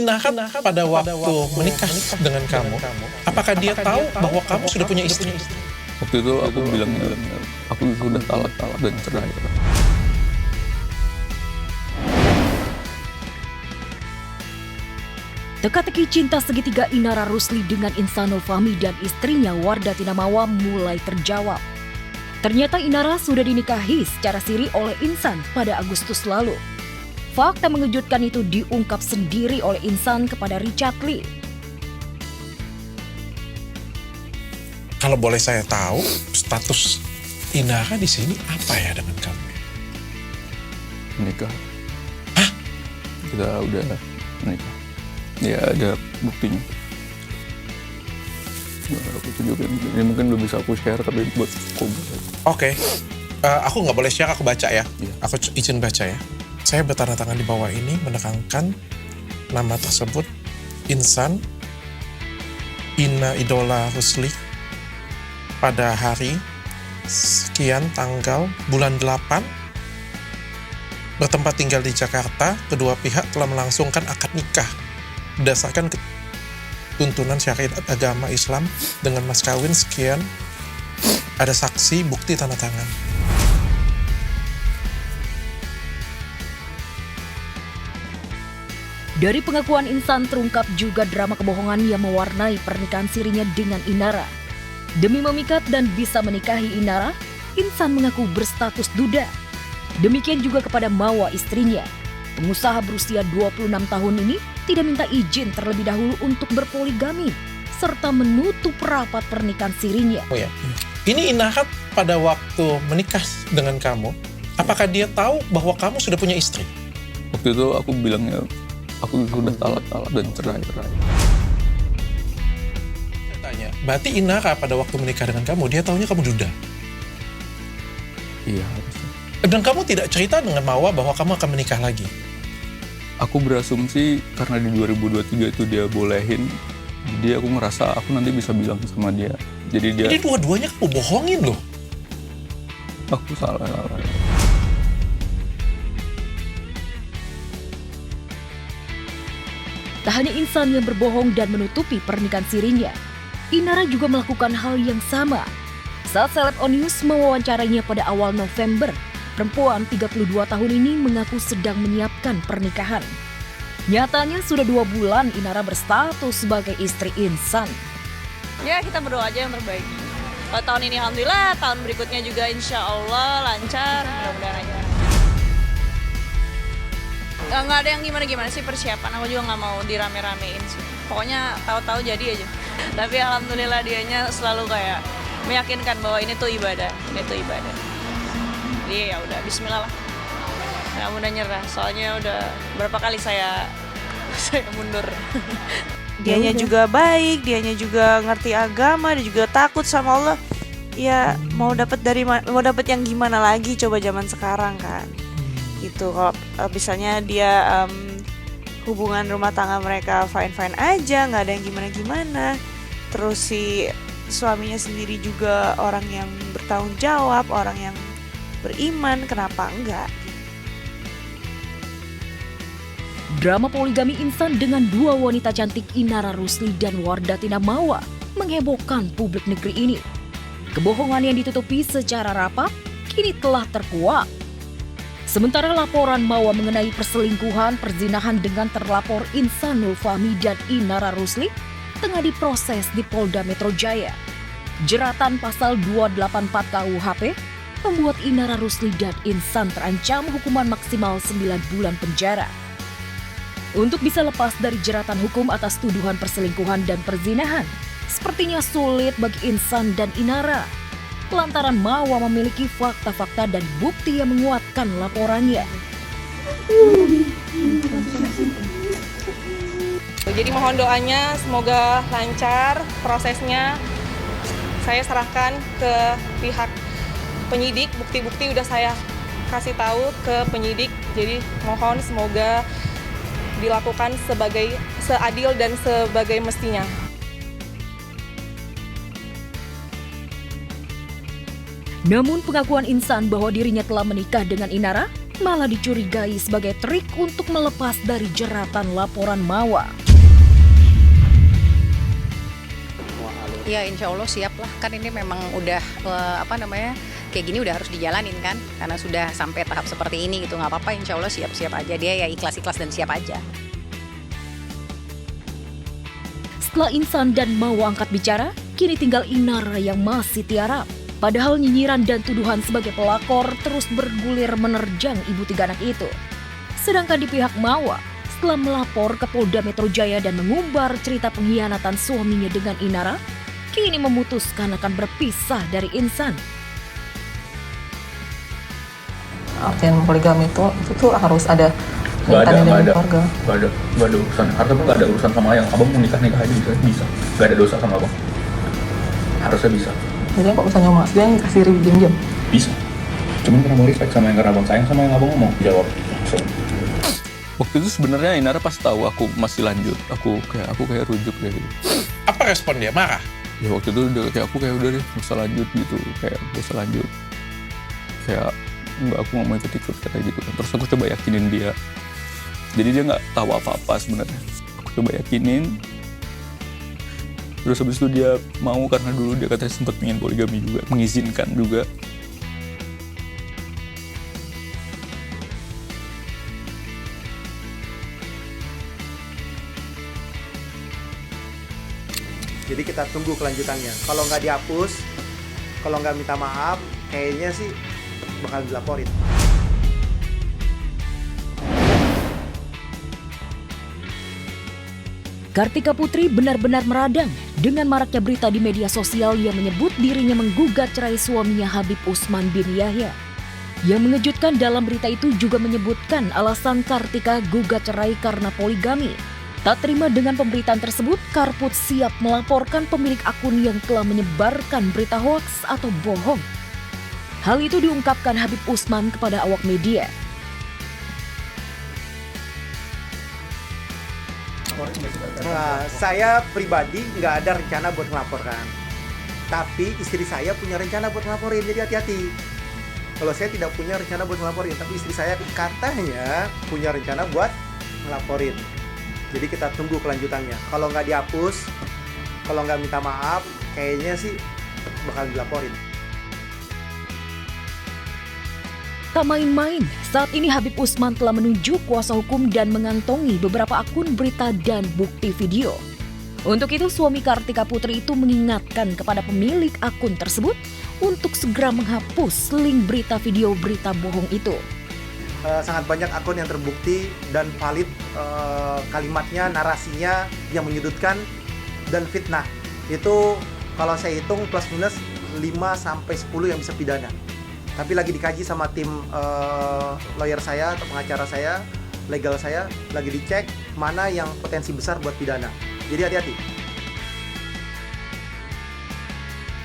Inaka pada waktu menikah dengan kamu, apakah dia tahu bahwa kamu sudah punya istri? Waktu itu aku bilang aku sudah talak dan cerai. Teka-teki cinta segitiga Inara Rusli dengan Insanul Fahmi dan istrinya Wardah Tinamawa mulai terjawab. Ternyata Inara sudah dinikahi secara siri oleh Insan pada Agustus lalu. Fakta mengejutkan itu diungkap sendiri oleh Insan kepada Richard Lee. Kalau boleh saya tahu, status Inara di sini apa ya dengan kamu? Menikah. Hah? Kita udah menikah. Ya ada buktinya. Aku tunjukin. Ini mungkin belum bisa aku share tapi buat kamu. Oke. Aku nggak boleh share, aku baca ya. Iya. Aku izin baca ya. Saya bertanda tangan di bawah ini menekankan nama tersebut Insan Ina Idola Rusli pada hari sekian tanggal bulan 8 bertempat tinggal di Jakarta. Kedua pihak telah melangsungkan akad nikah berdasarkan tuntunan syariat agama Islam dengan mas kawin sekian, ada saksi bukti tanda tangan. Dari pengakuan Insan terungkap juga drama kebohongan yang mewarnai pernikahan sirinya dengan Inara. Demi memikat dan bisa menikahi Inara, Insan mengaku berstatus duda. Demikian juga kepada Mawa istrinya. Pengusaha berusia 26 tahun ini tidak minta izin terlebih dahulu untuk berpoligami, serta menutup rapat pernikahan sirinya. Oh ya, ini Inara pada waktu menikah dengan kamu, apakah dia tahu bahwa kamu sudah punya istri? Waktu itu aku bilangnya aku sudah talak dan cerai. Saya tanya, berarti Inara pada waktu menikah dengan kamu, dia tahunya kamu duda? Iya harusnya. Dan kamu tidak cerita dengan Mawa bahwa kamu akan menikah lagi? Aku berasumsi karena di 2023 itu dia bolehin. Jadi aku ngerasa aku nanti bisa bilang sama dia. Jadi dia... Jadi dua-duanya kamu bohongin loh. Aku salah. Tak hanya Insan yang berbohong dan menutupi pernikahan sirinya, Inara juga melakukan hal yang sama. Saat Seleb On News mewawancarainya pada awal November, perempuan 32 tahun ini mengaku sedang menyiapkan pernikahan. Nyatanya sudah 2 bulan Inara berstatus sebagai istri Insan. Ya kita berdoa aja yang terbaik. Kalau tahun ini alhamdulillah, tahun berikutnya juga insya Allah lancar, mudah-mudahan aja. Nggak ada yang gimana-gimana sih persiapan, aku juga nggak mau dirame-ramein sih. Pokoknya tahu-tahu jadi aja. Tapi alhamdulillah dianya selalu kayak meyakinkan bahwa ini tuh ibadah, ini tuh ibadah. Jadi ya udah Bismillah lah. Nggak mudah nyerah, soalnya udah berapa kali saya mundur. Dianya juga baik, dianya juga ngerti agama, dia juga takut sama Allah. Ya mau dapat yang gimana lagi coba zaman sekarang kan. Gitu kalau misalnya dia hubungan rumah tangga mereka fine aja, nggak ada yang gimana, terus si suaminya sendiri juga orang yang bertanggung jawab, orang yang beriman, kenapa enggak? Drama poligami Insan dengan 2 wanita cantik Inara Rusli dan Wardah Tinamawa menghebohkan publik negeri ini. Kebohongan yang ditutupi secara rapat kini telah terkuak. Sementara laporan Mawa mengenai perselingkuhan perzinahan dengan terlapor Insanul Fahmi dan Inara Rusli tengah diproses di Polda Metro Jaya. Jeratan pasal 284 KUHP membuat Inara Rusli dan Insan terancam hukuman maksimal 9 bulan penjara. Untuk bisa lepas dari jeratan hukum atas tuduhan perselingkuhan dan perzinahan, sepertinya sulit bagi Insan dan Inara, lantaran Mawa memiliki fakta-fakta dan bukti yang menguatkan laporannya. Jadi mohon doanya semoga lancar prosesnya. Saya serahkan ke pihak penyidik, bukti-bukti udah saya kasih tahu ke penyidik. Jadi mohon semoga dilakukan sebagai seadil dan sebagai mestinya. Namun pengakuan Insan bahwa dirinya telah menikah dengan Inara malah dicurigai sebagai trik untuk melepas dari jeratan laporan Mawa. Ya insya Allah siap lah, kan ini memang udah kayak gini udah harus dijalanin kan, karena sudah sampai tahap seperti ini gitu, nggak apa-apa, insya Allah siap-siap aja, dia ya ikhlas-ikhlas dan siap aja. Setelah Insan dan Mawa angkat bicara, kini tinggal Inara yang masih tiarap. Padahal nyinyiran dan tuduhan sebagai pelakor terus bergulir menerjang ibu 3 anak itu. Sedangkan di pihak Mawa, setelah melapor ke Polda Metro Jaya dan mengumbar cerita pengkhianatan suaminya dengan Inara, kini memutuskan akan berpisah dari Insan. Artian poligami itu tuh harus ada kaitannya dengan keluarga. Gak ada urusan. Harusnya gak ada urusan sama yang abang mau nikah aja bisa. Gak ada dosa sama abang. Harusnya bisa. Jadi kok misalnya Mas Bian kasih review diam-diam? Bisa. Cuman karena mau respect sama yang karena abang sayang sama yang abang ngomong jawab. So. Waktu itu sebenarnya Inara pas tahu aku masih lanjut, aku kayak rujuk kayak gitu. Apa respon dia? Marah? Ya waktu itu udah kayak aku kayak udah deh gak usah lanjut gitu, kayak gak usah lanjut. Kayak enggak, aku gak mau ikut kayak gitu. Terus aku coba yakinin dia. Jadi dia nggak tahu apa-apa sebenarnya. Aku coba yakinin. Terus habis itu dia mau karena dulu dia katanya sempat ingin poligami juga, mengizinkan juga. Jadi kita tunggu kelanjutannya. Kalau nggak dihapus, kalau nggak minta maaf, kayaknya sih bakal dilaporin. Kartika Putri benar-benar meradang dengan maraknya berita di media sosial yang menyebut dirinya menggugat cerai suaminya Habib Usman bin Yahya. Yang mengejutkan dalam berita itu juga menyebutkan alasan Kartika gugat cerai karena poligami. Tak terima dengan pemberitaan tersebut, Karput siap melaporkan pemilik akun yang telah menyebarkan berita hoaks atau bohong. Hal itu diungkapkan Habib Usman kepada awak media. Nah, saya pribadi nggak ada rencana buat melaporkan. Tapi istri saya punya rencana buat ngelaporin, jadi hati-hati. Kalau saya tidak punya rencana buat ngelaporin, tapi istri saya katanya punya rencana buat ngelaporin. Jadi kita tunggu kelanjutannya. Kalau nggak dihapus, kalau nggak minta maaf, kayaknya sih bakal dilaporin. Tak main-main, saat ini Habib Usman telah menunjuk kuasa hukum dan mengantongi beberapa akun berita dan bukti video. Untuk itu, suami Kartika Putri itu mengingatkan kepada pemilik akun tersebut untuk segera menghapus link berita video berita bohong itu. Sangat banyak akun yang terbukti dan valid kalimatnya, narasinya yang menyudutkan dan fitnah. Itu kalau saya hitung plus minus 5-10 yang bisa pidana. Tapi lagi dikaji sama tim lawyer saya atau pengacara saya, legal saya, lagi dicek mana yang potensi besar buat pidana. Jadi hati-hati.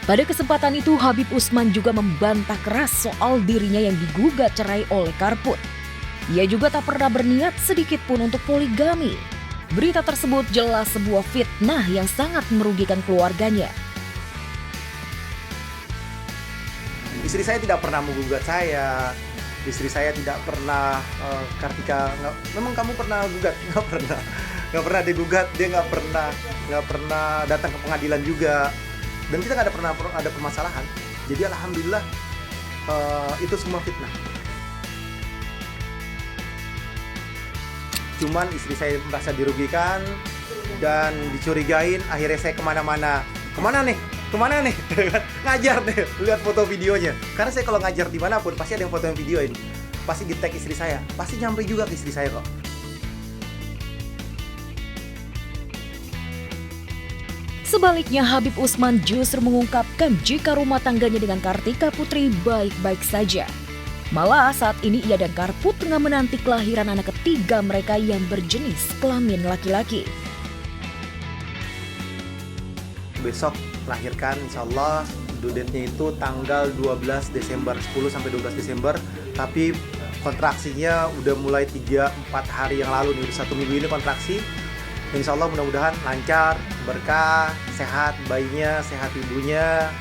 Pada kesempatan itu, Habib Usman juga membantah keras soal dirinya yang digugat cerai oleh Karput. Ia juga tak pernah berniat sedikit pun untuk poligami. Berita tersebut jelas sebuah fitnah yang sangat merugikan keluarganya. Istri saya tidak pernah menggugat saya. Istri saya tidak pernah Kartika, memang kamu pernah gugat? Nggak pernah digugat. Dia nggak pernah datang ke pengadilan juga. Dan kita nggak pernah ada permasalahan. Jadi alhamdulillah itu semua fitnah. Cuman istri saya merasa dirugikan dan dicurigain. Akhirnya saya kemana-mana. Kemana nih? Ngajar nih, lihat foto videonya. Karena saya kalau ngajar dimanapun pasti ada yang foto yang video ini. Pasti di tag istri saya. Pasti nyampe juga ke istri saya kok. Sebaliknya, Habib Usman justru mengungkapkan jika rumah tangganya dengan Kartika Putri baik-baik saja. Malah saat ini ia dan Karput tengah menanti kelahiran anak ketiga mereka yang berjenis kelamin laki-laki. Besok melahirkan insya Allah, due date-nya itu tanggal 12 Desember, 10 sampai 12 Desember. Tapi kontraksinya udah mulai 3-4 hari yang lalu nih, udah 1 minggu ini kontraksi. Insya Allah mudah-mudahan lancar, berkah, sehat bayinya, sehat ibunya.